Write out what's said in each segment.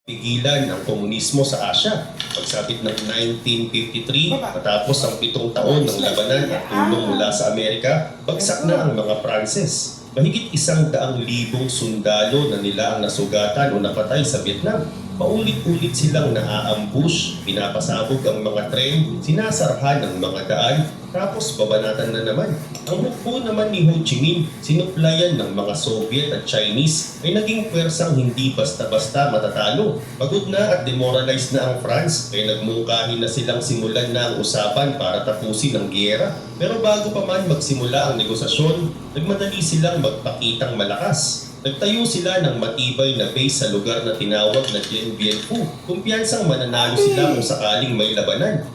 Pigilan ang komunismo sa Asya. Pagsapit ng 1953, matapos ang 7 taon ng labanan at tulong mula sa Amerika, bagsak na ang mga Pranses. Mahigit 100,000 sundalo na nila ang nasugatan o napatay sa Vietnam. Paulit-ulit silang naa-ambush, pinapasabog ang mga tren, sinasarhan ang mga daan, tapos babanatan na naman. Ang hukbo naman ni Ho Chi Minh, sinuplayan ng mga Soviet at Chinese, ay naging pwersang hindi basta-basta matatalo. Pagod na at demoralized na ang France, kaya nagmungkahi na silang simulan na ang usapan para tapusin ang giyera. Pero bago pa man magsimula ang negosasyon, nagmadali silang magpakitang malakas. Nagtayo sila ng matibay na base sa lugar na tinawag na Dien Bien Phu. Kumpiyansang mananalo sila kung sakaling may labanan.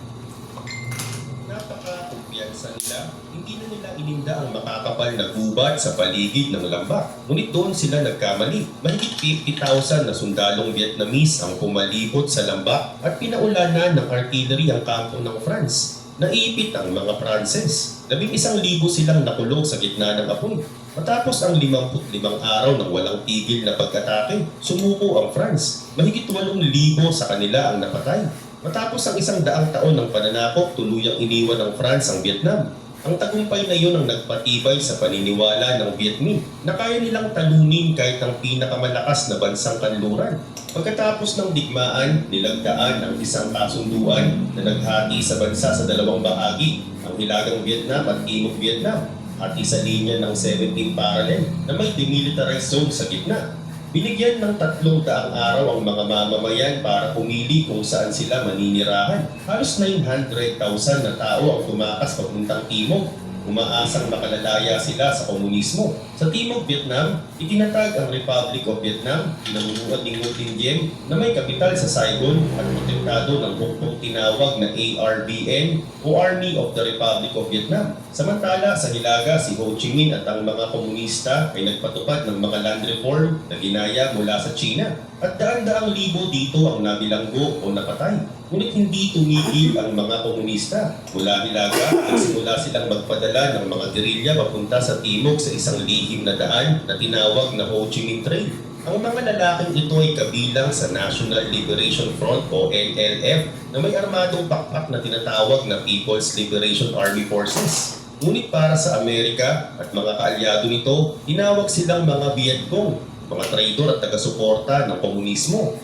Napaka-kumpiyansa nila, hindi na nila ininda ang makakapal na gubat sa paligid ng lambak. Ngunit doon sila nagkamali. Mahigit 50,000 na sundalong Vietnamese ang pumalibot sa lambak at pinaulanan ng artillery ang kampo ng France. Naipit ang mga Pranses. 11,000 silang nakulong sa gitna ng apoy. Matapos ang 55 araw ng walang tigil na pag-atake, sumuko ang France. Mahigit 8,000 sa kanila ang napatay. Matapos ang 100 taon ng pananakop, tuluyang iniwan ng France ang Vietnam. Ang tagumpay na iyon ang nagpatibay sa paniniwala ng Vietminh na kaya nilang talunin kahit ang pinakamalakas na bansang kanluran. Pagkatapos ng digmaan, nilagdaan ang isang kasunduan na naghati sa bansa sa dalawang bahagi, ang Hilagang Vietnam at Timog Vietnam, at isa linya ng 17 parallel na may demilitarized zone sa gitna. Binigyan ng 300 araw ang mga mamamayan para pumili kung saan sila maninirahan. Halos 900,000 na tao ang tumakas papuntang timog. Umaasang makalalaya sila sa komunismo. Sa Timog Vietnam, itinatag ang Republic of Vietnam, pinamunuan ni Ngo Dinh Diem na may kapital sa Saigon at protektado ng hukbong tinawag na ARBN o Army of the Republic of Vietnam. Samantala, sa Hilaga, si Ho Chi Minh at ang mga komunista ay nagpatupad ng mga land reform na ginaya mula sa China. At daan-daang libo dito ang nabilanggo o napatay. Ngunit hindi tumigil ang mga komunista. Mula Hilaga, nagsimula silang magpadala ng mga gerilya papunta sa timog sa isang lihim na daan na tinawag na Ho Chi Minh Trail. Ang mga lalaking ito ay kabilang sa National Liberation Front o NLF na may armadong pakpak na tinatawag na People's Liberation Army Forces. Ngunit para sa Amerika at mga kaalyado nito, tinawag silang mga Vietcong, mga traidor at taga-suporta ng komunismo.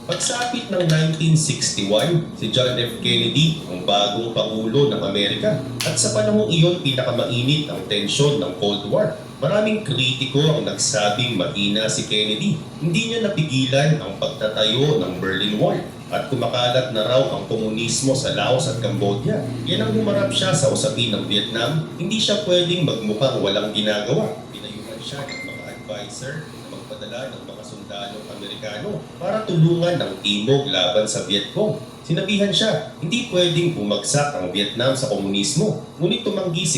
Pagsapit ng 1961, si John F. Kennedy ang bagong Pangulo ng Amerika at sa panahong iyon pinakamainit ang tensyon ng Cold War. Maraming kritiko ang nagsabing mahina si Kennedy. Hindi niya napigilan ang pagtatayo ng Berlin Wall at kumakalat na raw ang komunismo sa Laos at Cambodia. Yan ang humarap siya sa usapin ng Vietnam, hindi siya pwedeng magmukhang walang ginagawa. Pinayuhan siya ng mga advisor na magpadala ng mga sundalong Amerikano para tulungan ng timog laban sa Vietcong. Sinabihan siya, hindi pwedeng bumagsak ang Vietnam sa komunismo, ngunit tumanggi si